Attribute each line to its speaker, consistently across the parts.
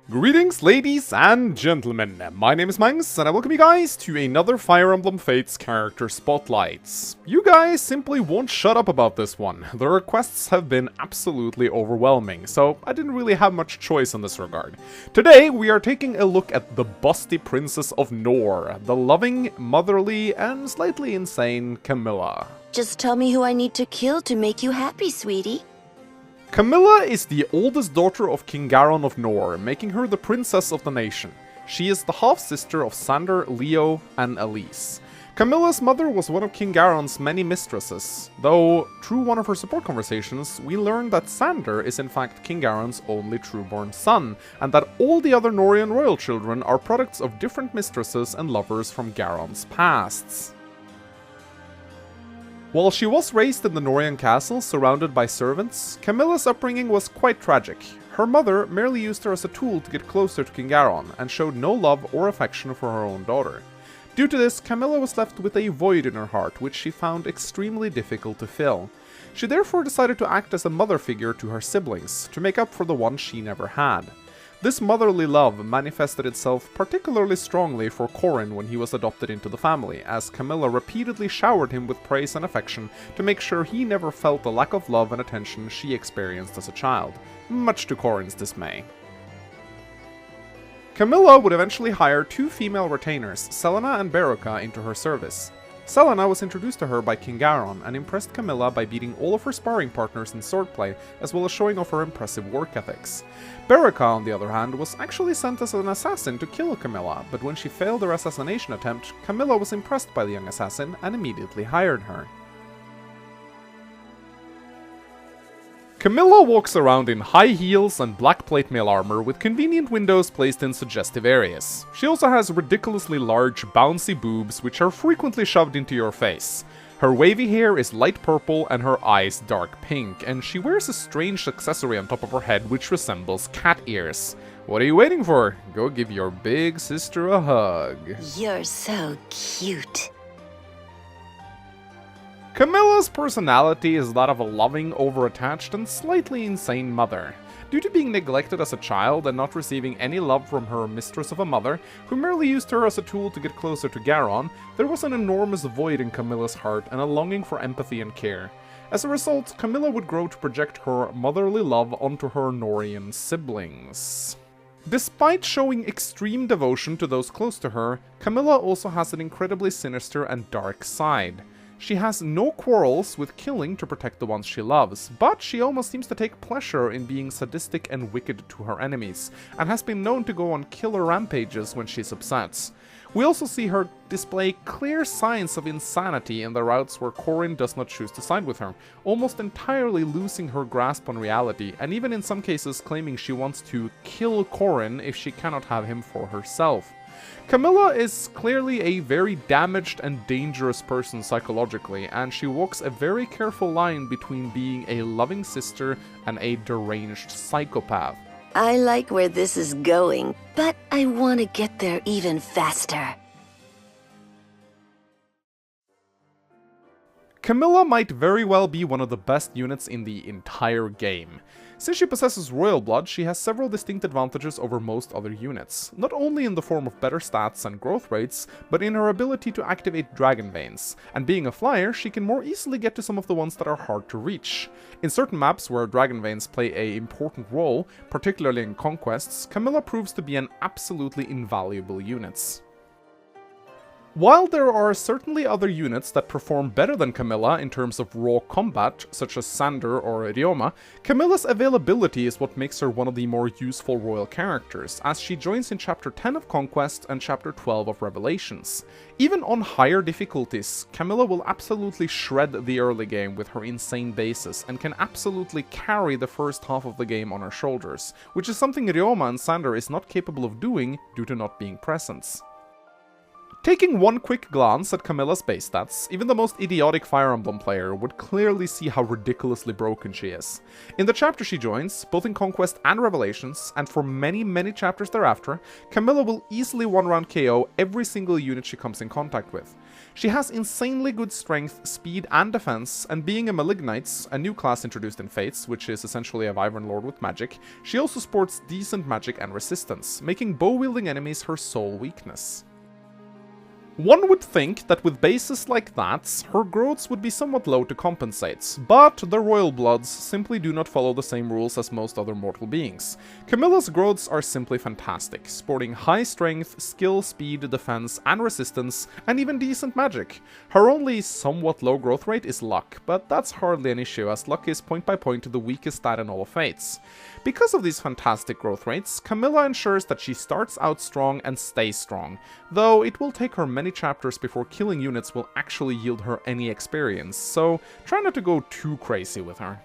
Speaker 1: Greetings ladies and gentlemen, my name is Mangs and I welcome you guys to another Fire Emblem Fates character spotlights. You guys simply won't shut up about this one. The requests have been absolutely overwhelming, so I didn't really have much choice in this regard. Today we are taking a look at the busty princess of Nohr, the loving, motherly, and slightly insane Camilla.
Speaker 2: Just tell me who I need to kill to make you happy, sweetie.
Speaker 1: Camilla is the oldest daughter of King Garon of Nohr, making her the princess of the nation. She is the half-sister of Sander, Leo, and Elise. Camilla's mother was one of King Garon's many mistresses, though through one of her support conversations, we learned that Sander is in fact King Garon's only true-born son, and that all the other Nohrian royal children are products of different mistresses and lovers from Garon's pasts. While she was raised in the Nohrian castle, surrounded by servants, Camilla's upbringing was quite tragic. Her mother merely used her as a tool to get closer to King Garon, and showed no love or affection for her own daughter. Due to this, Camilla was left with a void in her heart, which she found extremely difficult to fill. She therefore decided to act as a mother figure to her siblings, to make up for the one she never had. This motherly love manifested itself particularly strongly for Corrin when he was adopted into the family, as Camilla repeatedly showered him with praise and affection to make sure he never felt the lack of love and attention she experienced as a child, much to Corrin's dismay. Camilla would eventually hire two female retainers, Selena and Beruka, into her service. Selena was introduced to her by King Garon and impressed Camilla by beating all of her sparring partners in swordplay, as well as showing off her impressive work ethics. Beruka, on the other hand, was actually sent as an assassin to kill Camilla, but when she failed her assassination attempt, Camilla was impressed by the young assassin and immediately hired her. Camilla walks around in high heels and black plate mail armor with convenient windows placed in suggestive areas. She also has ridiculously large, bouncy boobs which are frequently shoved into your face. Her wavy hair is light purple and her eyes dark pink, and she wears a strange accessory on top of her head which resembles cat ears. What are you waiting for? Go give your big sister a hug.
Speaker 2: You're so cute.
Speaker 1: Camilla's personality is that of a loving, over-attached, and slightly insane mother. Due to being neglected as a child and not receiving any love from her mistress of a mother, who merely used her as a tool to get closer to Garon, there was an enormous void in Camilla's heart and a longing for empathy and care. As a result, Camilla would grow to project her motherly love onto her Nohrian siblings. Despite showing extreme devotion to those close to her, Camilla also has an incredibly sinister and dark side. She has no quarrels with killing to protect the ones she loves, but she almost seems to take pleasure in being sadistic and wicked to her enemies, and has been known to go on killer rampages when she's upset. We also see her display clear signs of insanity in the routes where Corrin does not choose to side with her, almost entirely losing her grasp on reality, and even in some cases claiming she wants to kill Corrin if she cannot have him for herself. Camilla is clearly a very damaged and dangerous person psychologically, and she walks a very careful line between being a loving sister and a deranged psychopath.
Speaker 2: I like where this is going, but I want to get there even faster.
Speaker 1: Camilla might very well be one of the best units in the entire game. Since she possesses royal blood, she has several distinct advantages over most other units, not only in the form of better stats and growth rates, but in her ability to activate dragon veins, and being a flyer, she can more easily get to some of the ones that are hard to reach. In certain maps where dragon veins play an important role, particularly in conquests, Camilla proves to be an absolutely invaluable unit. While there are certainly other units that perform better than Camilla in terms of raw combat, such as Sander or Ryoma, Camilla's availability is what makes her one of the more useful royal characters, as she joins in Chapter 10 of Conquest and Chapter 12 of Revelations. Even on higher difficulties, Camilla will absolutely shred the early game with her insane bases, and can absolutely carry the first half of the game on her shoulders, which is something Ryoma and Sander is not capable of doing due to not being present. Taking one quick glance at Camilla's base stats, even the most idiotic Fire Emblem player would clearly see how ridiculously broken she is. In the chapter she joins, both in Conquest and Revelations, and for many chapters thereafter, Camilla will easily one-round KO every single unit she comes in contact with. She has insanely good strength, speed, and defense, and being a Malignite, a new class introduced in Fates, which is essentially a Wyvern Lord with magic, she also sports decent magic and resistance, making bow-wielding enemies her sole weakness. One would think that with bases like that, her growths would be somewhat low to compensate, but the royal bloods simply do not follow the same rules as most other mortal beings. Camilla's growths are simply fantastic, sporting high strength, skill, speed, defense, and resistance, and even decent magic. Her only somewhat low growth rate is luck, but that's hardly an issue as luck is point by point the weakest stat in all of Fates. Because of these fantastic growth rates, Camilla ensures that she starts out strong and stays strong, though it will take her many chapters before killing units will actually yield her any experience, so try not to go too crazy with her.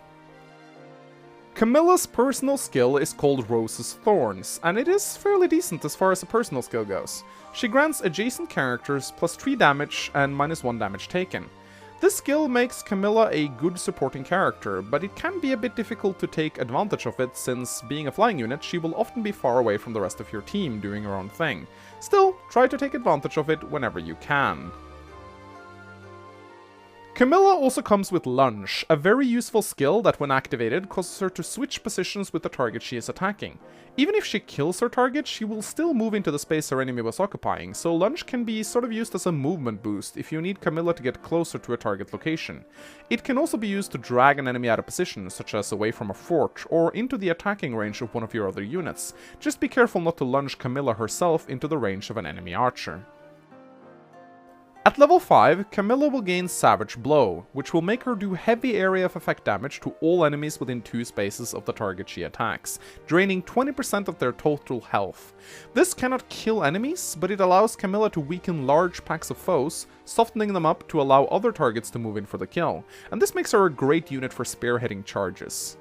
Speaker 1: Camilla's personal skill is called Rose's Thorns, and it is fairly decent as far as a personal skill goes. She grants adjacent characters plus 3 damage and minus 1 damage taken. This skill makes Camilla a good supporting character, but it can be a bit difficult to take advantage of it since, being a flying unit, she will often be far away from the rest of your team doing her own thing. Still, try to take advantage of it whenever you can. Camilla also comes with Lunge, a very useful skill that when activated causes her to switch positions with the target she is attacking. Even if she kills her target, she will still move into the space her enemy was occupying, so Lunge can be sort of used as a movement boost if you need Camilla to get closer to a target location. It can also be used to drag an enemy out of position, such as away from a fort, or into the attacking range of one of your other units. Just be careful not to lunge Camilla herself into the range of an enemy archer. At level 5, Camilla will gain Savage Blow, which will make her do heavy area of effect damage to all enemies within 2 spaces of the target she attacks, draining 20% of their total health. This cannot kill enemies, but it allows Camilla to weaken large packs of foes, softening them up to allow other targets to move in for the kill, and this makes her a great unit for spearheading charges.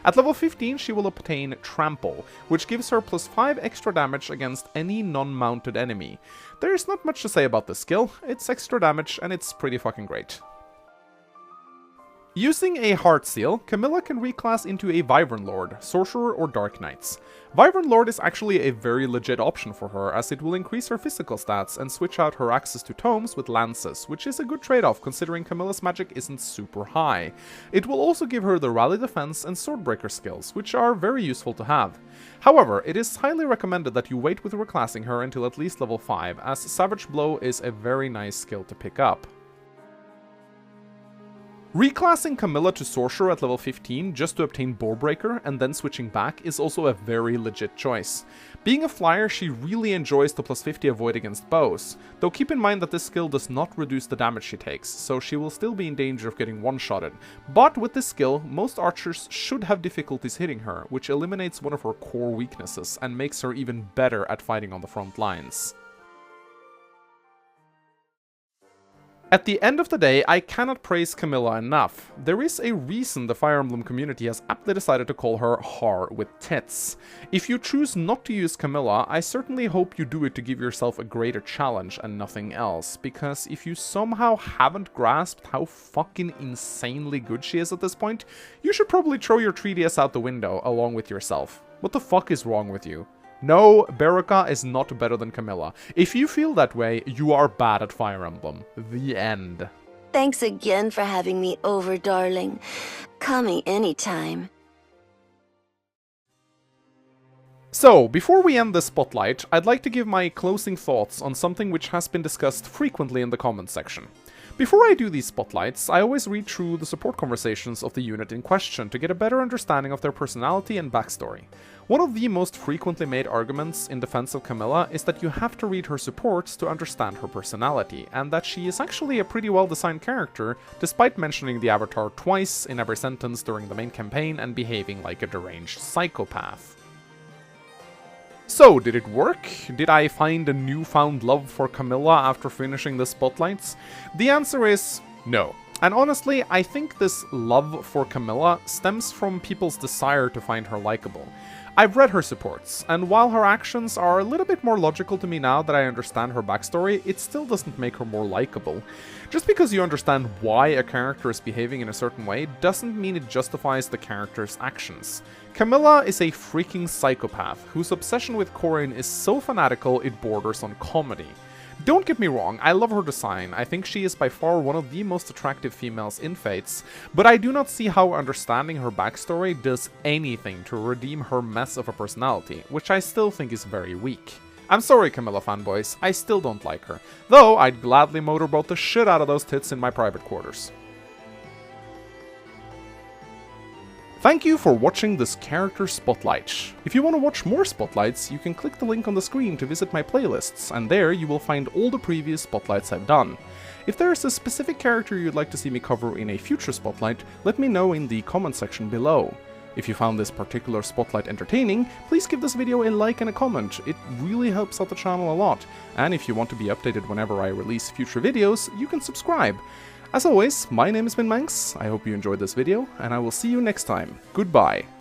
Speaker 1: At level 15, she will obtain Trample, which gives her plus 5 extra damage against any non-mounted enemy. There's not much to say about this skill, it's extra damage and it's pretty fucking great. Using a Heart Seal, Camilla can reclass into a Wyvern Lord, Sorcerer, or Dark Knights. Wyvern Lord is actually a very legit option for her, as it will increase her physical stats and switch out her access to tomes with lances, which is a good trade-off considering Camilla's magic isn't super high. It will also give her the Rally Defense and Swordbreaker skills, which are very useful to have. However, it is highly recommended that you wait with reclassing her until at least level 5, as Savage Blow is a very nice skill to pick up. Reclassing Camilla to Sorcerer at level 15 just to obtain Bowbreaker and then switching back is also a very legit choice. Being a flyer, she really enjoys the plus 50 avoid against bows, though keep in mind that this skill does not reduce the damage she takes, so she will still be in danger of getting one-shotted. But with this skill, most archers should have difficulties hitting her, which eliminates one of her core weaknesses and makes her even better at fighting on the front lines. At the end of the day, I cannot praise Camilla enough. There is a reason the Fire Emblem community has aptly decided to call her Har with tits. If you choose not to use Camilla, I certainly hope you do it to give yourself a greater challenge and nothing else, because if you somehow haven't grasped how fucking insanely good she is at this point, you should probably throw your 3DS out the window along with yourself. What the fuck is wrong with you? No, Berika is not better than Camilla. If you feel that way, you are bad at Fire Emblem. The end.
Speaker 2: Thanks again for having me over, darling. Call me anytime.
Speaker 1: So, before we end this spotlight, I'd like to give my closing thoughts on something which has been discussed frequently in the comments section. Before I do these spotlights, I always read through the support conversations of the unit in question to get a better understanding of their personality and backstory. One of the most frequently made arguments in defense of Camilla is that you have to read her supports to understand her personality, and that she is actually a pretty well-designed character, despite mentioning the Avatar twice in every sentence during the main campaign and behaving like a deranged psychopath. So, did it work? Did I find a newfound love for Camilla after finishing the spotlights? The answer is no. And honestly, I think this love for Camilla stems from people's desire to find her likable. I've read her supports, and while her actions are a little bit more logical to me now that I understand her backstory, it still doesn't make her more likable. Just because you understand why a character is behaving in a certain way doesn't mean it justifies the character's actions. Camilla is a freaking psychopath whose obsession with Corin is so fanatical it borders on comedy. Don't get me wrong, I love her design, I think she is by far one of the most attractive females in Fates, but I do not see how understanding her backstory does anything to redeem her mess of a personality, which I still think is very weak. I'm sorry, Camilla fanboys, I still don't like her, though I'd gladly motorboat the shit out of those tits in my private quarters. Thank you for watching this character spotlight. If you want to watch more spotlights, you can click the link on the screen to visit my playlists, and there you will find all the previous spotlights I've done. If there is a specific character you'd like to see me cover in a future spotlight, let me know in the comment section below. If you found this particular spotlight entertaining, please give this video a like and a comment, it really helps out the channel a lot. And if you want to be updated whenever I release future videos, you can subscribe. As always, my name has been Manx, I hope you enjoyed this video, and I will see you next time. Goodbye.